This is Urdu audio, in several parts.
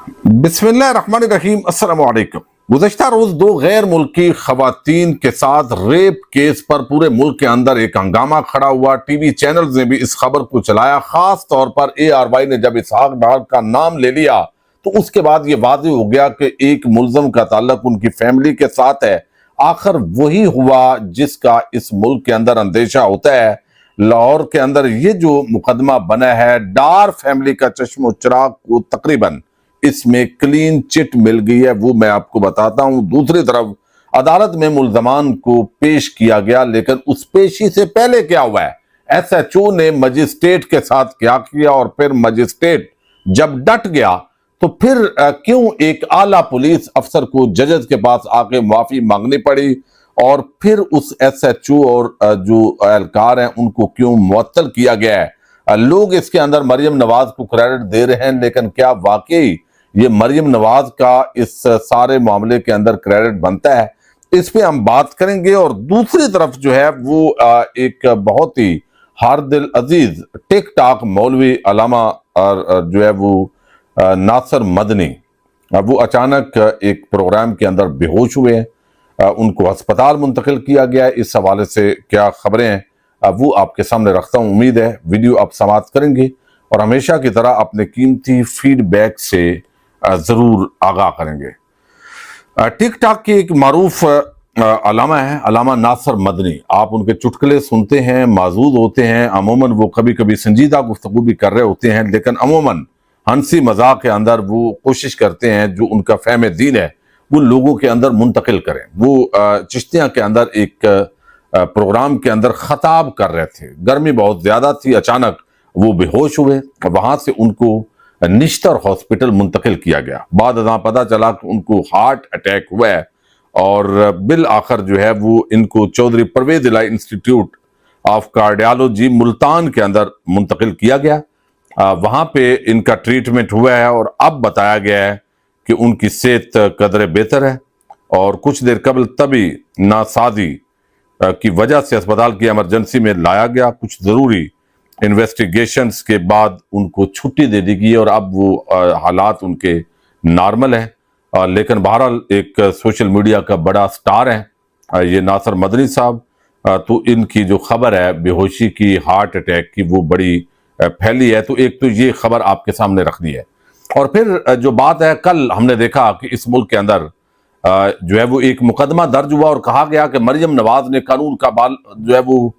بسم اللہ الرحمن الرحیم۔ السلام علیکم۔ گزشتہ روز دو غیر ملکی خواتین کے ساتھ ریپ کیس پر پورے ملک کے اندر ایک ہنگامہ کھڑا ہوا۔ ٹی وی چینلز نے بھی اس خبر کو چلایا، خاص طور پر ARY نے جب اسحاق ڈار کا نام لے لیا تو اس کے بعد یہ واضح ہو گیا کہ ایک ملزم کا تعلق ان کی فیملی کے ساتھ ہے۔ آخر وہی ہوا جس کا اس ملک کے اندر اندیشہ ہوتا ہے۔ لاہور کے اندر یہ جو مقدمہ بنا ہے، ڈار فیملی کا چشم و چراغ کو تقریباً اس میں کلین چٹ مل گئی ہے، وہ میں آپ کو بتاتا ہوں۔ دوسری طرف عدالت میں ملزمان کو پیش کیا گیا، لیکن اس پیشی سے پہلے کیا ہوا ہے؟ SHO نے مجسٹریٹ کے ساتھ کیا کیا، اور پھر مجسٹریٹ جب ڈٹ گیا تو پھر کیوں ایک اعلیٰ پولیس افسر کو ججز کے پاس آ کے معافی مانگنی پڑی، اور پھر اس SHO اور جو اہلکار ہیں ان کو کیوں معطل کیا گیا ہے؟ لوگ اس کے اندر مریم نواز کو کریڈٹ دے رہے ہیں، لیکن کیا واقعی یہ مریم نواز کا اس سارے معاملے کے اندر کریڈٹ بنتا ہے؟ اس پہ ہم بات کریں گے۔ اور دوسری طرف جو ہے وہ ایک بہت ہی ہر دل عزیز ٹک ٹاک مولوی علامہ جو ہے وہ ناصر مدنی، وہ اچانک ایک پروگرام کے اندر بے ہوش ہوئے ہیں، ان کو ہسپتال منتقل کیا گیا ہے۔ اس حوالے سے کیا خبریں ہیں وہ آپ کے سامنے رکھتا ہوں۔ امید ہے ویڈیو آپ سماعت کریں گے اور ہمیشہ کی طرح اپنے قیمتی فیڈ بیک سے ضرور آگاہ کریں گے۔ ٹک ٹاک کے ایک معروف علامہ ہے، علامہ ناصر مدنی۔ آپ ان کے چٹکلے سنتے ہیں، معزوز ہوتے ہیں۔ عموماً وہ کبھی کبھی سنجیدہ گفتگو بھی کر رہے ہوتے ہیں، لیکن عموماً ہنسی مذاق کے اندر وہ کوشش کرتے ہیں جو ان کا فہم دین ہے وہ لوگوں کے اندر منتقل کریں۔ وہ چشتیاں کے اندر ایک پروگرام کے اندر خطاب کر رہے تھے، گرمی بہت زیادہ تھی، اچانک وہ بے ہوش ہوئے، وہاں سے ان کو نشتر ہاسپٹل منتقل کیا گیا۔ بعد ازاں پتہ چلا کہ ان کو ہارٹ اٹیک ہوا ہے، اور بالآخر جو ہے وہ ان کو چودھری پرویز الہی انسٹیٹیوٹ آف کارڈیالوجی ملتان کے اندر منتقل کیا گیا۔ وہاں پہ ان کا ٹریٹمنٹ ہوا ہے، اور اب بتایا گیا ہے کہ ان کی صحت قدرے بہتر ہے، اور کچھ دیر قبل طبی ناسازی کی وجہ سے اسپتال کی ایمرجنسی میں لایا گیا۔ کچھ ضروری انویسٹیگیشنز کے بعد ان کو چھٹی دے دی گئی، اور اب وہ حالات ان کے نارمل ہیں۔ لیکن بہرحال ایک سوشل میڈیا کا بڑا سٹار ہے یہ ناصر مدنی صاحب، تو ان کی جو خبر ہے بے ہوشی کی، ہارٹ اٹیک کی، وہ بڑی پھیلی ہے۔ تو ایک تو یہ خبر آپ کے سامنے رکھنی ہے، اور پھر جو بات ہے، کل ہم نے دیکھا کہ اس ملک کے اندر جو ہے وہ ایک مقدمہ درج ہوا، اور کہا گیا کہ مریم نواز نے قانون کا بال جو ہے وہ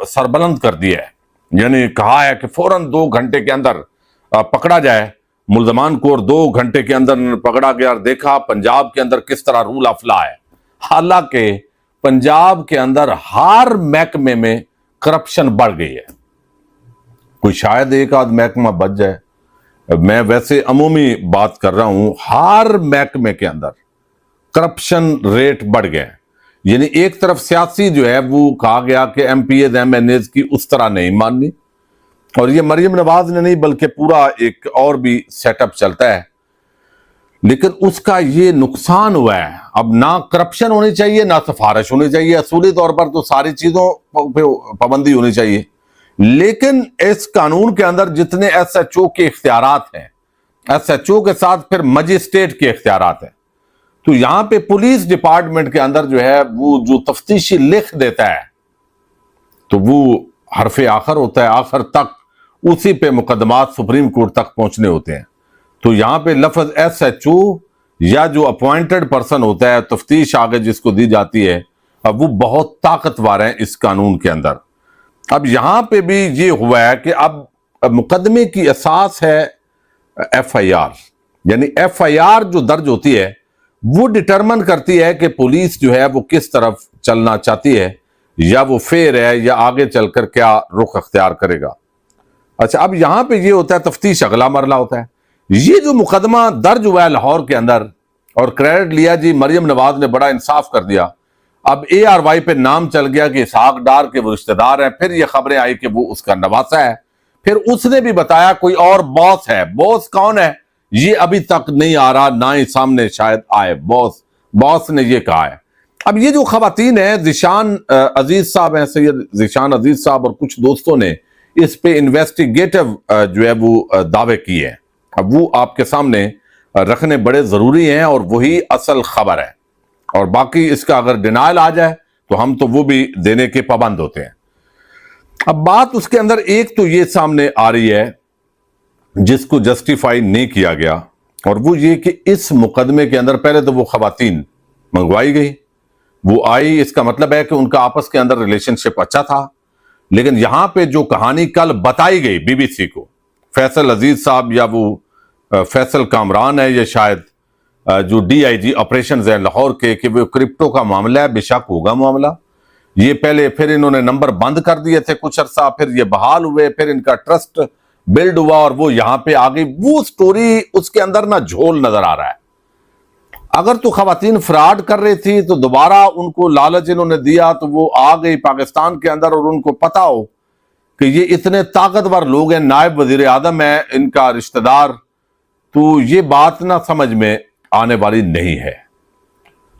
سربلند کر دیا ہے، یعنی کہا ہے کہ فوراً 2 گھنٹے کے اندر پکڑا جائے ملزمان کو، اور 2 گھنٹے کے اندر پکڑا گیا، اور دیکھا پنجاب کے اندر کس طرح رول آف لا ہے۔ حالانکہ پنجاب کے اندر ہر محکمے میں کرپشن بڑھ گئی ہے، کوئی شاید ایک آدھ محکمہ بچ جائے، میں ویسے عمومی بات کر رہا ہوں، ہر محکمے کے اندر کرپشن ریٹ بڑھ گیا ہے۔ یعنی ایک طرف سیاسی جو ہے وہ کہا گیا کہ MPs MNAs کی اس طرح نہیں ماننی، اور یہ مریم نواز نے نہیں بلکہ پورا ایک اور بھی سیٹ اپ چلتا ہے، لیکن اس کا یہ نقصان ہوا ہے۔ اب نہ کرپشن ہونی چاہیے، نہ سفارش ہونی چاہیے، اصولی طور پر تو ساری چیزوں پہ پابندی ہونی چاہیے، لیکن اس قانون کے اندر جتنے SHO کے اختیارات ہیں، SHO کے ساتھ پھر مجسٹریٹ کے اختیارات ہیں، تو یہاں پہ پولیس ڈپارٹمنٹ کے اندر جو ہے وہ جو تفتیشی لکھ دیتا ہے تو وہ حرف آخر ہوتا ہے، آخر تک اسی پہ مقدمات سپریم کورٹ تک پہنچنے ہوتے ہیں۔ تو یہاں پہ لفظ SHO یا جو اپوائنٹڈ پرسن ہوتا ہے، تفتیش آگے جس کو دی جاتی ہے، اب وہ بہت طاقتور ہیں اس قانون کے اندر۔ اب یہاں پہ بھی یہ ہوا ہے کہ اب مقدمے کی اساس ہے FIR، یعنی FIR جو درج ہوتی ہے وہ ڈٹرمن کرتی ہے کہ پولیس جو ہے وہ کس طرف چلنا چاہتی ہے، یا وہ فیر ہے، یا آگے چل کر کیا رخ اختیار کرے گا۔ اچھا، اب یہاں پہ یہ ہوتا ہے تفتیش اگلا مرحلہ ہوتا ہے۔ یہ جو مقدمہ درج ہوا ہے لاہور کے اندر، اور کریڈٹ لیا جی مریم نواز نے بڑا انصاف کر دیا، اب ARY پہ نام چل گیا کہ اسحاق ڈار کے وہ رشتہ دار ہیں، پھر یہ خبریں آئی کہ وہ اس کا نواسا ہے، پھر اس نے بھی بتایا کوئی اور باس ہے۔ باس کون ہے یہ ابھی تک نہیں آ رہا، نہ ہی سامنے شاید آئے۔ باس نے یہ کہا ہے۔ اب یہ جو خواتین ہیں، ذیشان عزیز صاحب ہیں، سید ذیشان عزیز صاحب اور کچھ دوستوں نے اس پہ انویسٹیگیٹو جو ہے وہ دعوے کیے ہیں۔ اب وہ آپ کے سامنے رکھنے بڑے ضروری ہیں اور وہی اصل خبر ہے، اور باقی اس کا اگر ڈینائل آ جائے تو ہم تو وہ بھی دینے کے پابند ہوتے ہیں۔ اب بات اس کے اندر ایک تو یہ سامنے آ رہی ہے جس کو جسٹیفائی نہیں کیا گیا، اور وہ یہ کہ اس مقدمے کے اندر پہلے تو وہ خواتین منگوائی گئی، وہ آئی، اس کا مطلب ہے کہ ان کا آپس کے اندر ریلیشن شپ اچھا تھا، لیکن یہاں پہ جو کہانی کل بتائی گئی بی بی سی کو، فیصل عزیز صاحب یا وہ فیصل کامران ہے یا شاید جو ڈی آئی جی آپریشنز ہے لاہور کے، کہ وہ کرپٹو کا معاملہ ہے، بے شک ہوگا معاملہ، یہ پہلے پھر انہوں نے نمبر بند کر دیے تھے کچھ عرصہ، پھر یہ بحال ہوئے، پھر ان کا ٹرسٹ بلڈ ہوا اور وہ یہاں پہ آ گئی، وہ سٹوری اس کے اندر نہ جھول نظر آ رہا ہے۔ اگر تو خواتین فراڈ کر رہی تھی تو دوبارہ ان کو لالچ انہوں نے دیا تو وہ آ گئی پاکستان کے اندر، اور ان کو پتا ہو کہ یہ اتنے طاقتور لوگ ہیں، نائب وزیر اعظم ہے ان کا رشتہ دار، تو یہ بات نہ سمجھ میں آنے والی نہیں ہے۔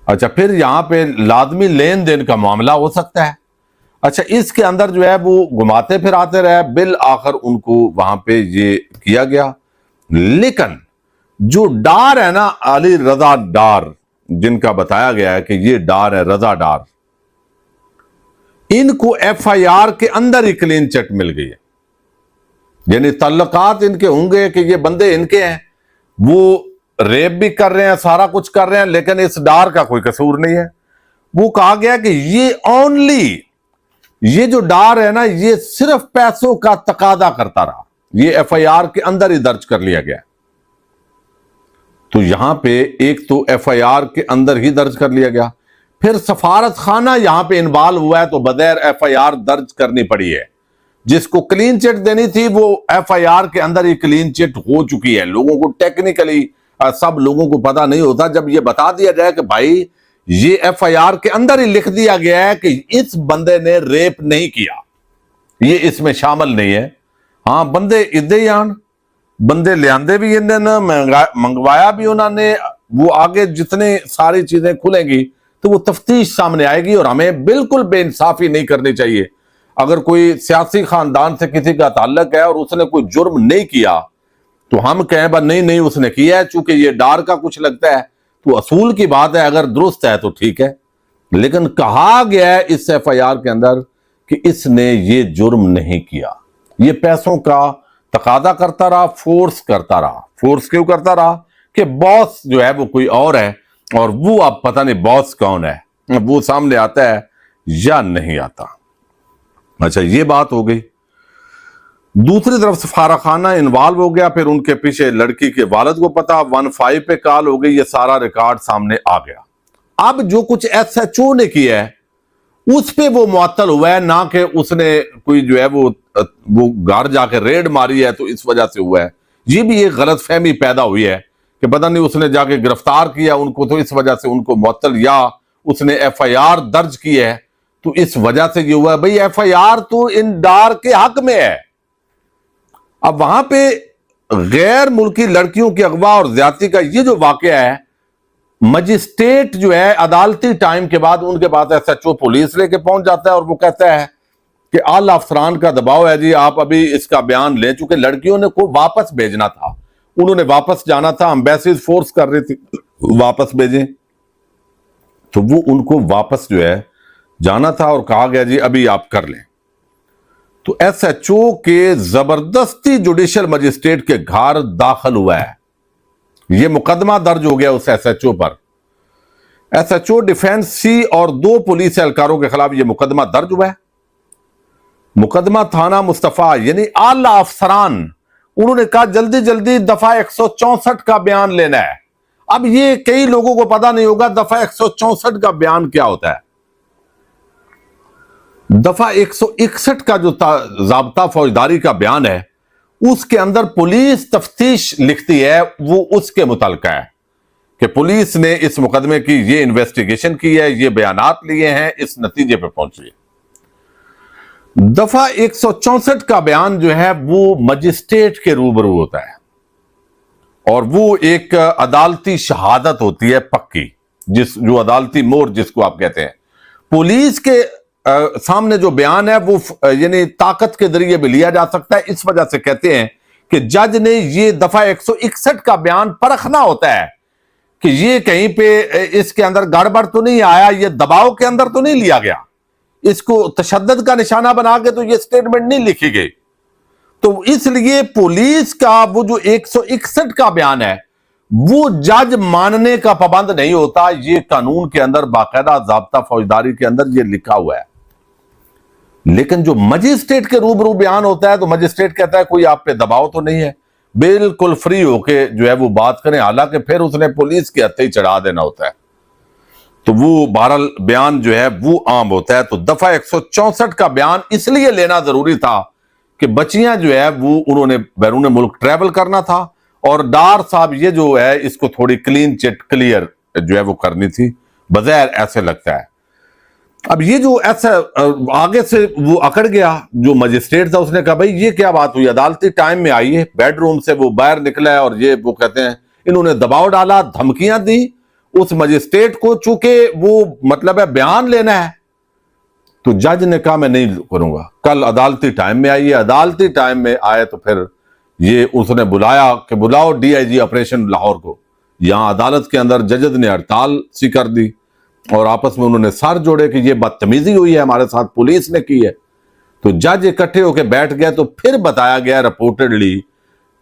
اچھا، پھر یہاں پہ لازمی لین دین کا معاملہ ہو سکتا ہے۔ اچھا، اس کے اندر جو ہے وہ گھماتے پھر آتے رہے، بالآخر ان کو وہاں پہ یہ کیا گیا۔ لیکن جو ڈار ہے نا، علی رضا ڈار، جن کا بتایا گیا ہے کہ یہ ڈار ہے رضا ڈار، ان کو ایف آئی آر کے اندر ہی کلین چٹ مل گئی ہے، یعنی تعلقات ان کے ہوں گے کہ یہ بندے ان کے ہیں، وہ ریپ بھی کر رہے ہیں، سارا کچھ کر رہے ہیں، لیکن اس ڈار کا کوئی قصور نہیں ہے۔ وہ کہا گیا کہ یہ جو ڈار ہے نا، یہ صرف پیسوں کا تقاضا کرتا رہا، یہ ایف آئی آر کے اندر ہی درج کر لیا گیا۔ تو یہاں پہ ایک تو ایف آئی آر کے اندر ہی درج کر لیا گیا، پھر سفارت خانہ یہاں پہ انوالو ہوا ہے تو بغیر ایف آئی آر درج کرنی پڑی ہے۔ جس کو کلین چٹ دینی تھی وہ ایف آئی آر کے اندر ہی کلین چٹ ہو چکی ہے۔ لوگوں کو ٹیکنیکلی سب لوگوں کو پتا نہیں ہوتا، جب یہ بتا دیا جائے کہ بھائی یہ ایف آئی آر کے اندر ہی لکھ دیا گیا ہے کہ اس بندے نے ریپ نہیں کیا، یہ اس میں شامل نہیں ہے۔ ہاں، بندے ادھے آن، بندے لیاندے بھی انہوں نے، منگوایا بھی انہوں نے، وہ آگے جتنے ساری چیزیں کھلیں گی تو وہ تفتیش سامنے آئے گی، اور ہمیں بالکل بے انصافی نہیں کرنی چاہیے۔ اگر کوئی سیاسی خاندان سے کسی کا تعلق ہے اور اس نے کوئی جرم نہیں کیا تو ہم کہیں با نہیں اس نے کیا ہے، چونکہ یہ ڈار کا کچھ لگتا ہے تو اصول کی بات ہے، اگر درست ہے تو ٹھیک ہے، لیکن کہا گیا ہے اس ایف آئی آر کے اندر کہ اس نے یہ جرم نہیں کیا، یہ پیسوں کا تقاضا کرتا رہا، فورس کرتا رہا۔ فورس کیوں کرتا رہا؟ کہ باس جو ہے وہ کوئی اور ہے، اور وہ اب پتہ نہیں باس کون ہے، وہ سامنے آتا ہے یا نہیں آتا۔ اچھا، یہ بات ہو گئی۔ دوسری طرف سفارت خانہ انوالو ہو گیا، پھر ان کے پیچھے لڑکی کے والد کو پتا، 15 پہ کال ہو گئی، یہ سارا ریکارڈ سامنے آ گیا۔ اب جو کچھ ایس ایچ او نے کیا ہے اس پہ وہ معطل ہوا ہے، نہ کہ اس نے کوئی جو ہے وہ گھر جا کے ریڈ ماری ہے تو اس وجہ سے ہوا ہے۔ یہ بھی ایک غلط فہمی پیدا ہوئی ہے کہ پتہ نہیں اس نے جا کے گرفتار کیا ان کو تو اس وجہ سے ان کو معطل، یا اس نے ایف آئی آر درج کی ہے تو اس وجہ سے یہ ہوا ہے۔ بھئی ایف آئی آر تو ان ڈار کے حق میں ہے۔ اب وہاں پہ غیر ملکی لڑکیوں کی اغوا اور زیادتی کا یہ جو واقعہ ہے، مجسٹریٹ جو ہے عدالتی ٹائم کے بعد ان کے بعد ایس ایچ او پولیس لے کے پہنچ جاتا ہے اور وہ کہتا ہے کہ اعلی افسران کا دباؤ ہے جی، آپ ابھی اس کا بیان لیں، چونکہ لڑکیوں نے کو واپس بھیجنا تھا، انہوں نے واپس جانا تھا، ایمبیسیز فورس کر رہی تھی واپس بھیجیں، تو وہ ان کو واپس جو ہے جانا تھا اور کہا گیا جی ابھی آپ کر لیں۔ تو ایس ایچ او کے زبردستی جوڈیشل مجسٹریٹ کے گھر داخل ہوا ہے، یہ مقدمہ درج ہو گیا اس ایس ایچ او پر۔ ایس ایچ او ڈیفینس سی اور 2 پولیس اہلکاروں کے خلاف یہ مقدمہ درج ہوا ہے۔ مقدمہ تھانہ مصطفیٰ یعنی اعلیٰ افسران، انہوں نے کہا جلدی جلدی دفعہ 164 کا بیان لینا ہے۔ اب یہ کئی لوگوں کو پتا نہیں ہوگا دفعہ 164 کا بیان کیا ہوتا ہے۔ دفعہ 161 کا جو ضابطہ فوجداری کا بیان ہے، اس کے اندر پولیس تفتیش لکھتی ہے، وہ اس کے متعلقہ ہے کہ پولیس نے اس مقدمے کی یہ انویسٹیگیشن کی ہے، یہ بیانات لیے ہیں، اس نتیجے پہ پہنچی ہے۔ دفعہ 164 کا بیان جو ہے وہ مجسٹریٹ کے روبرو ہوتا ہے، اور وہ ایک عدالتی شہادت ہوتی ہے پکی، جو عدالتی مور جس کو آپ کہتے ہیں۔ پولیس کے سامنے جو بیان ہے وہ یعنی طاقت کے ذریعے بھی لیا جا سکتا ہے، اس وجہ سے کہتے ہیں کہ جج نے یہ دفعہ 161 کا بیان پرکھنا ہوتا ہے کہ یہ کہیں پہ اس کے اندر گڑبڑ تو نہیں آیا، یہ دباؤ کے اندر تو نہیں لیا گیا، اس کو تشدد کا نشانہ بنا کے تو یہ سٹیٹمنٹ نہیں لکھی گئی۔ تو اس لیے پولیس کا وہ جو 161 کا بیان ہے وہ جج ماننے کا پابند نہیں ہوتا، یہ قانون کے اندر باقاعدہ ضابطہ فوجداری کے اندر یہ لکھا ہوا ہے۔ لیکن جو مجسٹریٹ کے روبرو بیان ہوتا ہے تو مجسٹریٹ کہتا ہے کوئی آپ پہ دباؤ تو نہیں ہے، بالکل فری ہو کے جو ہے وہ بات کریں، حالانکہ پھر اس نے پولیس کے ہتھے ہی چڑھا دینا ہوتا ہے۔ تو وہ بہرحال بیان جو ہے وہ عام ہوتا ہے۔ تو دفعہ 164 کا بیان اس لیے لینا ضروری تھا کہ بچیاں جو ہے وہ انہوں نے بیرون ملک ٹریول کرنا تھا، اور ڈار صاحب یہ جو ہے اس کو تھوڑی کلین چٹ کلیئر جو ہے وہ کرنی تھی، بظاہر ایسے لگتا ہے۔ اب یہ جو ایسا آگے سے وہ اکڑ گیا جو مجسٹریٹ تھا، اس نے کہا بھائی یہ کیا بات ہوئی، عدالتی ٹائم میں آئیے، بیڈ روم سے وہ باہر نکلا ہے اور یہ وہ کہتے ہیں انہوں نے دباؤ ڈالا، دھمکیاں دی اس مجسٹریٹ کو، چونکہ وہ مطلب ہے بیان لینا ہے۔ تو جج نے کہا میں نہیں کروں گا، کل عدالتی ٹائم میں آئیے۔ عدالتی ٹائم میں آئے تو پھر یہ اس نے بلایا کہ بلاؤ D I G operation Lahore کو۔ یہاں عدالت کے اندر ججز نے ہڑتال سی کر دی اور آپس میں انہوں نے سر جوڑے کہ یہ بدتمیزی ہوئی ہے ہمارے ساتھ، پولیس نے کی ہے۔ تو جج اکٹھے ہو کے بیٹھ گئے تو پھر بتایا گیا رپورٹڈلی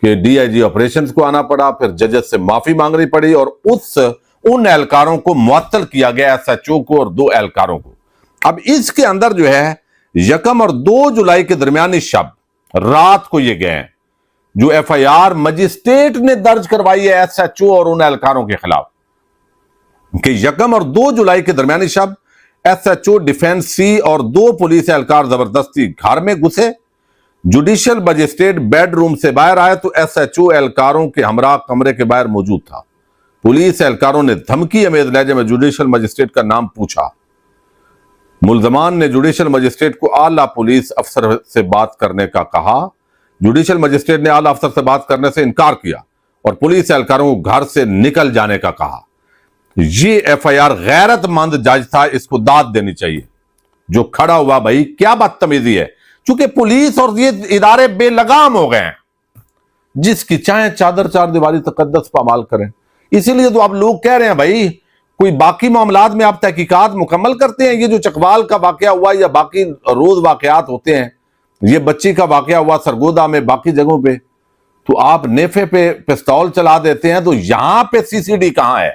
کہ ڈی آئی جی آپریشنز کو آنا پڑا، پھر ججز سے معافی مانگنی پڑی اور ان اہلکاروں کو معطل کیا گیا، ایس ایچ او کو اور 2 اہلکاروں کو۔ اب اس کے اندر جو ہے 1 اور 2 جولائی کے درمیانی شب رات کو یہ گئے جو ایف آئی آر مجسٹریٹ نے درج کروائی ہے ایس ایچ او اور ان اہلکاروں کے خلاف، کہ 1 اور 2 جولائی کے درمیانی شب ایس ایچ او ڈیفینس سی اور 2 پولیس اہلکار زبردستی گھر میں گھسے۔ جوڈیشل مجسٹریٹ بیڈ روم سے باہر آئے تو ایس ایچ او اہلکاروں کے ہمراہ کمرے کے باہر موجود تھا۔ پولیس اہلکاروں نے دھمکی امیز لہجے میں جوڈیشل مجسٹریٹ کا نام پوچھا۔ ملزمان نے جوڈیشل مجسٹریٹ کو اعلیٰ پولیس افسر سے بات کرنے کا کہا۔ جوڈیشل مجسٹریٹ نے اعلیٰ افسر سے بات کرنے سے انکار کیا اور پولیس اہلکاروں کو گھر سے نکل جانے کا کہا۔ یہ ایف آئی آر غیرت مند جج تھا، اس کو داد دینی چاہیے جو کھڑا ہوا۔ بھائی کیا بدتمیزی ہے، چونکہ پولیس اور یہ ادارے بے لگام ہو گئے ہیں، جس کی چاہیں چادر چار دیواری تقدس پامال کریں۔ اسی لیے تو آپ لوگ کہہ رہے ہیں بھائی کوئی باقی معاملات میں آپ تحقیقات مکمل کرتے ہیں، یہ جو چکوال کا واقعہ ہوا یا باقی روز واقعات ہوتے ہیں، یہ بچی کا واقعہ ہوا سرگودا میں، باقی جگہوں پہ، تو آپ نیفے پہ پستول چلا دیتے ہیں، تو یہاں پہ سی سی ڈی کہاں ہے؟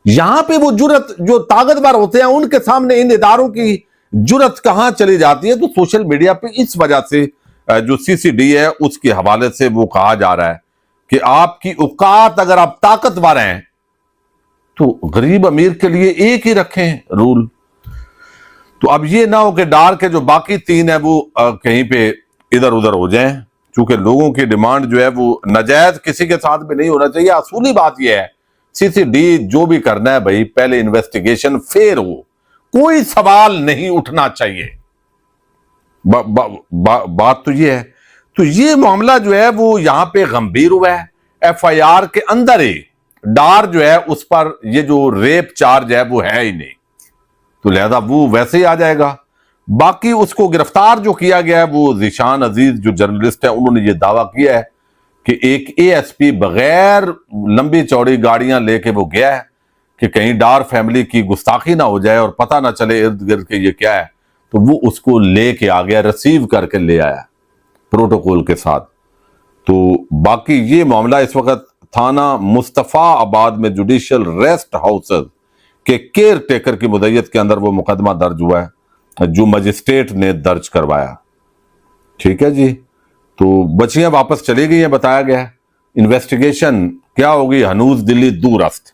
یہاں پہ وہ جرت جو طاقتور ہوتے ہیں ان کے سامنے ان اداروں کی جرت کہاں چلی جاتی ہے؟ تو سوشل میڈیا پہ اس وجہ سے جو سی سی ڈی ہے اس کے حوالے سے وہ کہا جا رہا ہے کہ آپ کی اوقات اگر آپ طاقتور ہیں تو غریب امیر کے لیے ایک ہی رکھیں رول۔ تو اب یہ نہ ہو کہ ڈار کے جو باقی 3 ہیں وہ کہیں پہ ادھر ادھر ہو جائیں، چونکہ لوگوں کی ڈیمانڈ جو ہے وہ ناجائز کسی کے ساتھ بھی نہیں ہونا چاہیے۔ اصولی بات یہ ہے سی سی ڈی جو بھی کرنا ہے بھائی پہلے انویسٹیگیشن فیر ہو، کوئی سوال نہیں اٹھنا چاہیے، بات تو یہ ہے۔ تو یہ معاملہ جو ہے وہ یہاں پہ گمبھیر ہوا ہے، ایف آئی آر کے اندر ہی ڈار جو ہے اس پر یہ جو ریپ چارج ہے وہ ہے ہی نہیں، تو لہذا وہ ویسے ہی آ جائے گا۔ باقی اس کو گرفتار جو کیا گیا ہے وہ ذیشان عزیز جو جرنلسٹ ہے، انہوں نے یہ دعویٰ کیا ہے کہ ایک اے ایس پی بغیر لمبی چوڑی گاڑیاں لے کے وہ گیا ہے کہ کہیں ڈار فیملی کی گستاخی نہ ہو جائے اور پتہ نہ چلے ارد گرد کے یہ کیا ہے، تو وہ اس کو لے کے آ گیا، ریسیو کر کے لے آیا پروٹوکول کے ساتھ۔ تو باقی یہ معاملہ اس وقت تھانہ مصطفیٰ آباد میں جوڈیشل ریسٹ ہاؤسز کے کیئر ٹیکر کی مدعیت کے اندر وہ مقدمہ درج ہوا ہے جو مجسٹریٹ نے درج کروایا۔ ٹھیک ہے جی، تو بچیاں واپس چلی گئی ہیں بتایا گیا ہے، انویسٹیگیشن کیا ہوگی ہنوز دلی دور است،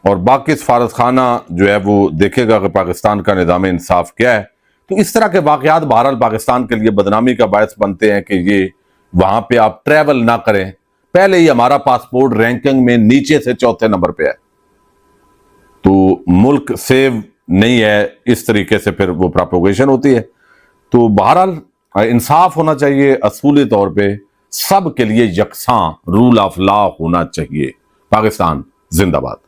اور باقی سفارت خانہ جو ہے وہ دیکھے گا کہ پاکستان کا نظام انصاف کیا ہے۔ تو اس طرح کے واقعات بہرحال پاکستان کے لیے بدنامی کا باعث بنتے ہیں کہ یہ وہاں پہ آپ ٹریول نہ کریں۔ پہلے ہی ہمارا پاسپورٹ رینکنگ میں نیچے سے 4تھے نمبر پہ ہے، تو ملک سیو نہیں ہے، اس طریقے سے پھر وہ پراپوگیشن ہوتی ہے۔ تو بہرحال انصاف ہونا چاہیے، اصولی طور پہ سب کے لیے یکساں رول آف لا ہونا چاہیے۔ پاکستان زندہ باد۔